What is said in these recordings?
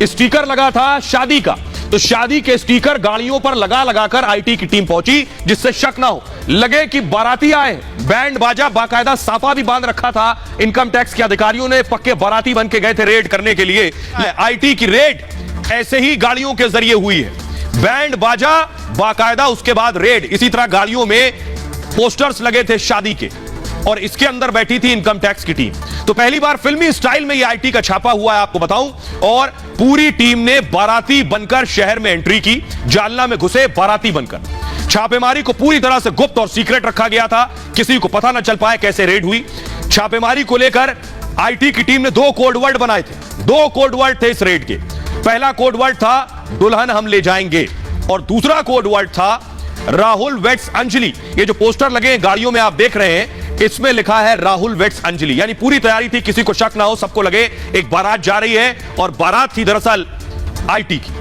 Sticker लगा था शादी का, तो शादी के स्टिकर गाड़ियों पर लगा लगाकर आईटी की टीम पहुंची, जिससे शक ना हो, लगे कि बाराती आए। बैंड बाजा, बाकायदा साफा भी बांध रखा था। इनकम टैक्स के अधिकारियों ने पक्के बाराती बन के गए थे रेड करने के लिए। आईटी की रेड ऐसे ही गाड़ियों के जरिए हुई है, बैंड बाजा बाकायदा, उसके बाद रेड। इसी तरह गाड़ियों में पोस्टर्स लगे थे शादी के, और इसके अंदर बैठी थी इनकम टैक्स की टीम। तो पहली बार फिल्मी स्टाइल में ये आईटी का छापा हुआ है, आपको बताऊं। और पूरी टीम ने बाराती बनकर शहर में एंट्री की, जालना में घुसे बाराती बनकर। छापेमारी को पूरी तरह से गुप्त और सीक्रेट रखा गया था, किसी को पता न चल पाए कैसे रेड हुई। छापेमारी को लेकर आईटी की टीम ने 2 कोड वर्ड बनाए थे। 2 कोड वर्ड थे इस रेड के। पहला कोड वर्ड था दुल्हन हम ले जाएंगे, और दूसरा कोड वर्ड था राहुल वेट्स अंजलि। ये जो पोस्टर लगे हैं गाड़ियों में आप देख रहे हैं, इसमें लिखा है राहुल वेट्स अंजलि। यानी पूरी तैयारी थी, किसी को शक ना हो, सबको लगे एक बारात जा रही है, और बारात थी दरअसल आईटी की।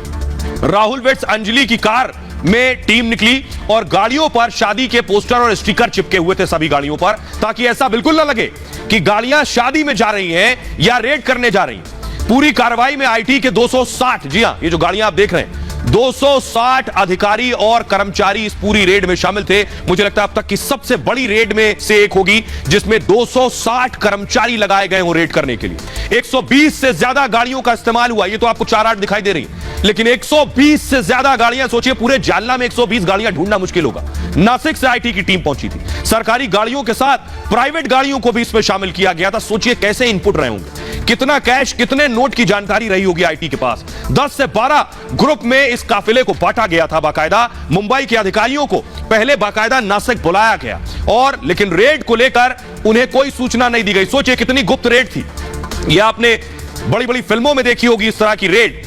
राहुल वेट्स अंजलि की कार में टीम निकली, और गाड़ियों पर शादी के पोस्टर और स्टिकर चिपके हुए थे सभी गाड़ियों पर, ताकि ऐसा बिल्कुल ना लगे कि गाड़ियां शादी में जा रही हैं या रेड करने जा रही हैं। पूरी कार्रवाई में आईटी के 260, जी हां, ये जो गाड़ियां आप देख रहे हैं, 260 अधिकारी और कर्मचारी इस पूरी रेड में शामिल थे। मुझे लगता है अब तक की सबसे बड़ी रेड में से एक होगी, जिसमें 260 कर्मचारी लगाए गए हो रेड करने के लिए। 120 से ज्यादा गाड़ियों का इस्तेमाल हुआ। ये तो आपको 4-8 दिखाई दे रही है, लेकिन 120 से ज्यादा गाड़ियां, सोचिए पूरे जालना में 120 गाड़ियां ढूंढना मुश्किल होगा। नासिक से आईटी की टीम पहुंची थी। सरकारी गाड़ियों के साथ प्राइवेट गाड़ियों को भी इसमें शामिल किया गया था। सोचिए कैसे इनपुट रहे होंगे, कितना कैश, कितने नोट की जानकारी रही होगी आईटी के पास। 10 से 12 ग्रुप में इस काफिले को बांटा गया था बाकायदा। मुंबई के अधिकारियों को पहले बाकायदा नासिक बुलाया गया, और लेकिन रेड को लेकर उन्हें कोई सूचना नहीं दी गई। सोचिए कितनी गुप्त रेड थी। यह आपने बड़ी बड़ी फिल्मों में देखी होगी इस तरह की रेड।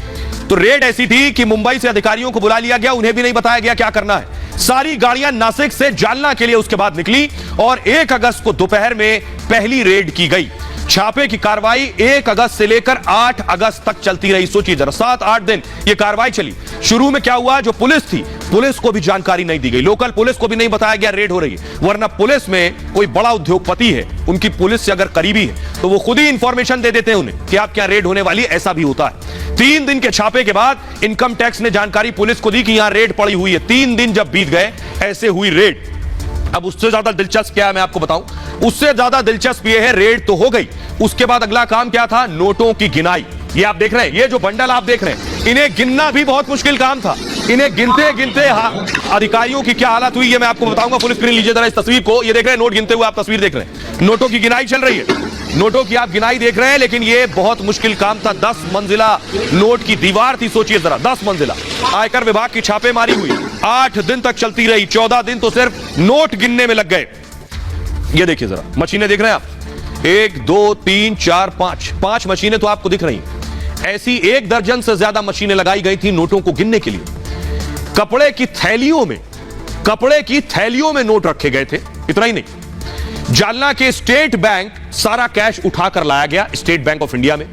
तो रेड ऐसी थी कि मुंबई से अधिकारियों को बुला लिया गया, उन्हें भी नहीं बताया गया क्या करना है। सारी गाड़ियां नासिक से जालना के लिए उसके बाद निकली, और 1 अगस्त को दोपहर में पहली रेड की गई। छापे की कार्रवाई 1 अगस्त से लेकर 8 अगस्त तक चलती रही। सोचिए जरा, 7-8 दिन ये कार्रवाई चली। शुरू में क्या हुआ, जो पुलिस थी, पुलिस को भी जानकारी नहीं दी गई। लोकल पुलिस को भी नहीं बताया गया रेड हो रही है, वरना पुलिस में कोई बड़ा उद्योगपति है, उनकी पुलिस से अगर करीबी है, तो वो खुद ही इंफॉर्मेशन दे देते हैं उन्हें कि आप क्या रेड होने वाली है। ऐसा भी होता है। 3 दिन के छापे के बाद इनकम टैक्स ने जानकारी पुलिस को दी कि यहां रेड पड़ी हुई है। 3 दिन जब बीत गए, ऐसे हुई रेड। अब उससे ज्यादा दिलचस्प क्या है मैं आपको बताऊं, उससे ज्यादा दिलचस्प ये है, रेड तो हो गई, उसके बाद अगला काम क्या था, नोटों की गिनाई। ये आप देख रहे हैं, ये जो बंडल आप देख रहे हैं, इन्हें गिनना भी बहुत मुश्किल काम था। इन्हें गिनते गिनते अधिकारियों की क्या हालत हुई, ये मैं आपको बताऊंगा। फुल स्क्रीन लीजिए जरा इस तस्वीर को। ये देख रहे हैं, नोट गिनते हुए आप तस्वीर देख रहे हैं, नोटों की गिनाई चल रही है। नोटों की आप गिनाई देख रहे हैं, लेकिन ये बहुत मुश्किल काम था। 10 मंजिला नोट की दीवार थी, सोचिए जरा, 10 मंजिला। आयकर विभाग की छापेमारी हुई, 8 दिन तक चलती रही। 14 दिन तो सिर्फ नोट गिनने में लग गए। ये देखिए जरा, मशीनें देख रहे हैं आप, 1 2 3 4 5 मशीनें तो आपको दिख रही हैं। ऐसी 1 दर्जन से ज्यादा मशीनें लगाई गई थी नोटों को गिनने के लिए। कपड़े की थैलियों में नोट रखे गए थे। इतना ही नहीं, जालना के स्टेट बैंक सारा कैश उठाकर लाया गया, स्टेट बैंक ऑफ इंडिया में।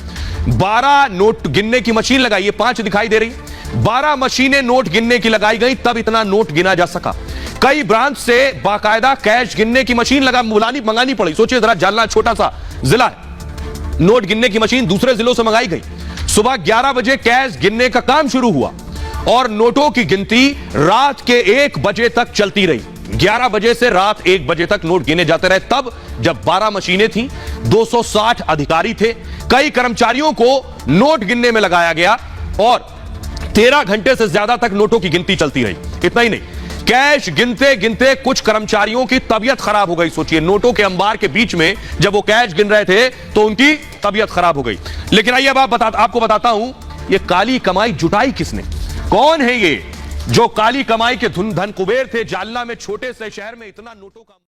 12 नोट गिनने की मशीन लगाई, ये 5 दिखाई दे रही, 12 मशीनें नोट गिनने की लगाई गई, तब इतना नोट गिना जा सका। कई ब्रांच से बाकायदा कैश गिनने की मशीन मंगानी पड़ी। सोचिए जरा, जालना छोटा सा जिला है, नोट गिनने की मशीन दूसरे जिलों से मंगाई गई। सुबह 11 बजे कैश गिनने का काम शुरू हुआ, और नोटों की गिनती रात के 1 बजे तक चलती रही। 11 बजे से रात 1 बजे तक नोट गिने जाते रहे, तब जब 12 मशीनें थी, 260 अधिकारी थे, कई कर्मचारियों को नोट गिनने में लगाया गया, और 13 घंटे से ज्यादा तक नोटों की गिनती चलती रही। इतना ही नहीं, कैश गिनते गिनते कुछ कर्मचारियों की तबीयत खराब हो गई। सोचिए, नोटों के अंबार के बीच में जब वो कैश गिन रहे थे, तो उनकी तबीयत खराब हो गई। लेकिन आइए अब आपको बताता हूं, ये काली कमाई जुटाई किसने, कौन है ये जो काली कमाई के धन कुबेर थे। जालना में छोटे से शहर में इतना नोटों का